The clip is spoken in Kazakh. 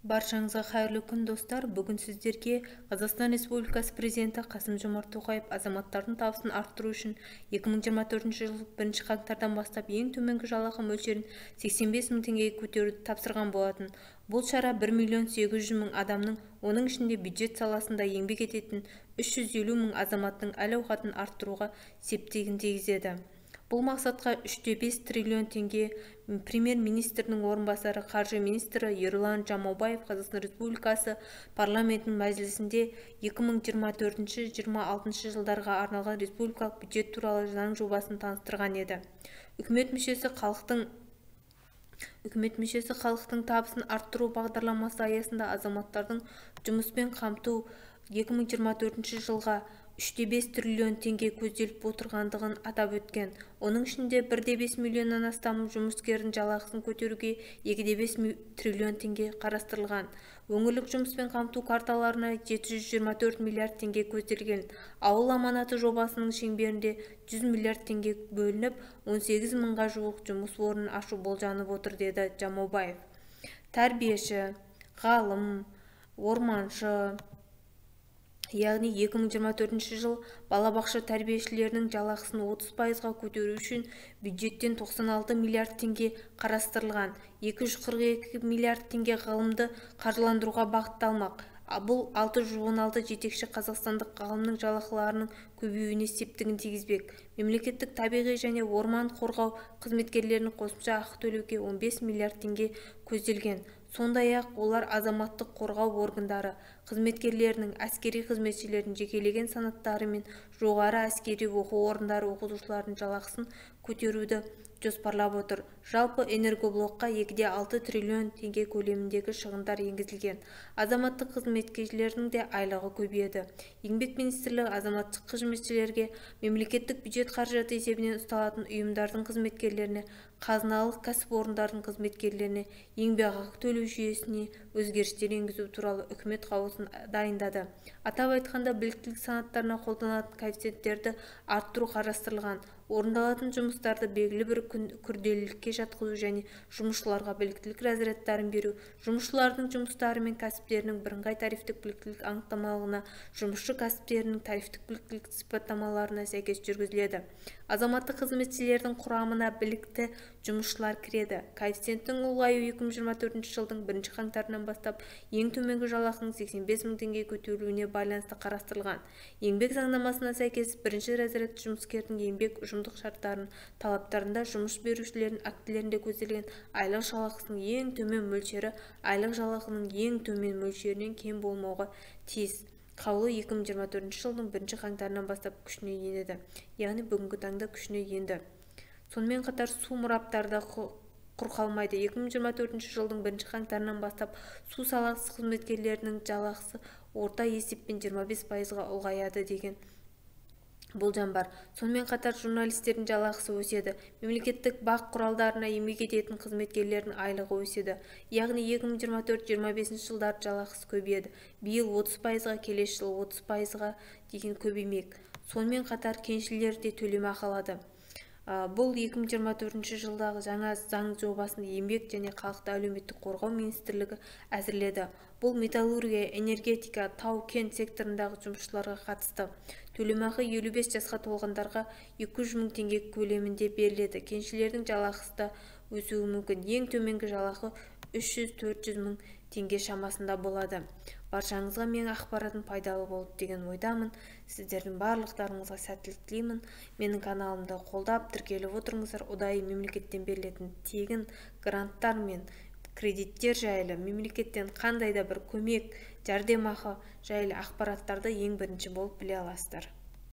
Баршаңызға қайырлы күн, достар. Бүгін сіздерге Қазақстан Республикасы Президенті Қасым-Жомарт Тоқаев азаматтардың табысын арттыру үшін 2024 жыл 1 қаңтардан бастап ең төменгі жалақы мөлшерін 85 мың теңгеге көтеруді тапсырған болатын. Бұл шара 1 миллион 800 мың адамның, оның ішінде бюджет саласында еңбек ететін 350 мың азаматтың әл-ауқатын арттыруға септігін тигізеді. Бұл мақсатқа 3,5 триллион теңге премьер-министрінің орынбасары қаржы министрі Ерлан Жамаубаев Қазақстан Республикасы парламентінің мәжілісінде 2024-2026 жылдарға арналған республикалық бюджет туралы заң жобасын таныстырған еді. Үкімет мүшесі халықтың табысын арттыру бағдарламасы аясында азаматтардың жұмыспен қамту 2024 жылға 3,5 триллион теңге көзделіп отырғандығын атап өткен. Оның ішінде 1,5 миллионнан астам жұмыскердің жалақысын көтеруге 2,5 триллион теңге қарастырылған. Өңірлік жұмыспен қамту карталарына 724 миллиард теңге көзделген. Ауыл аманаты жобасының шеңберінде 100 миллиард теңге бөлініп, 18 мыңға жуық жұмыс орнын ашу болжанып отыр, деді Жамаубаев. Тәрбиеші, ғалым, орманшы, яғни 2024 жыл балабақша тәрбиешілерінің жалақысын 30%-ға көтеру үшін бюджеттен 96 миллиард теңге қарастырылған. 242 миллиард теңге ғылымды қаржыландыруға бағытталмақ. Бұл 616 жетекші қазақстандық ғалымның жалақыларының көбеюіне септігін тигізбек. Мемлекеттік табиғи және орман қорғау қызметкерлерінің қосымша ақы төлеуге 15 миллиард теңге көзделген. Сондай-ақ олар азаматтық қорғау органдары қызметкерлерінің, әскери қызметшілердің жекелеген санаттары мен жоғары әскери оқу орындары оқытушыларының жалақысын көтеруді жоспарлап отыр. Жалпы энергоблокқа 2,6 триллион теңге көлеміндегі шығындар енгізілген. Азаматтық қызметкерлердің де айлығы көбейеді. Еңбек министрлігі азаматтық қызметшілерге мемлекеттік бюджет қаражаты есебінен ұсталатын ұйымдардың қызметкерлеріне, қазыналық кәсіпорындардың қызметкерлеріне еңбекақы төлеу жүйесіне өзгерістер енгізу туралы үкімет қаулысын дайындады. Атап айтқанда, біліктілік санаттарына қолданатын коэффициенттерді арттыру қарастырылған. Орындалатын жұмыстарды белгілі бір күрделілікке жатқызу және жұмысшыларға біліктілік разрядтарын беру, жұмысшылардың жұмыстары мен кәсіптерінің бірыңғай тарифтік біліктілік анықтамалығына, жұмысшы кәсіптерінің тарифтік біліктілік сипаттамаларына сәйкес жүргізіледі. Азаматтық қызметшілердің құрамына білікті жұмысшылар кіреді. Коэффициенттің ұлғаю 2024 жылдың 1 қаңтарынан бастап ең төменгі жалақының 85 мың теңге көтерілуіне байланысты қарастырылған. Еңбек заңнамасына сәйкес бірінші разряд жұмыскердің еңбек ұжымдық шарттарының талаптарында жұмыс берушілердің актілерінде көзделген айлық жалақысының ең төмен мөлшері айлық жалақының ең төмен мөлшерінен кем болмауға тиіс. Қаулы 2024 жылдың 1 қаңтарынан бастап күшіне енеді, яғни бүгінгі таңда күшіне енді. Сонымен қатар су мұраптарда құр қалмайды. 2024 жылдың 1 қаңтарынан бастап су саласы қызметкерлерінің жалақысы орта есеппен 25%-ға ұлғаяды деген болжам бар. Сонымен қатар журналистердің жалақысы өседі. Мемлекеттік бақ құралдарына еңбек ететін қызметкерлердің айлығы өседі. Яғни 2024-25 жылдар жалақысы көбейеді. Биыл 30%-ға, келесі жыл 30%-ға деген көбеймек. Сонымен қатар кеншілер де төлемақы алады. Бұл 2024 жылдағы жаңа заң жобасын еңбек және халықты әлеуметтік қорғау министрлігі әзірледі. Бұл металлургия, энергетика, тау-кен секторындағы жұмысшыларға қатысты. Төлемақы 55 жасқа толғандарға 200 мың теңге көлемінде беріледі. Кеншілердің жалақысы да өсуі мүмкін. Ең төменгі жалақы 300-400 мың теңге шамасында болады. Баршаңызға менің ақпаратым пайдалы болды деген ойдамын. Сіздердің барлықтарыңызға сәттілік тілеймін. Менің каналымды қолдап, тіркеліп отырыңыздар. Ұдайы мемлекеттен берілетін тегін гранттар мен кредиттер жайлы, мемлекеттен қандай да бір көмек, жәрдемақы жайлы ақпараттарды ең бірінші болып біле аласыздар.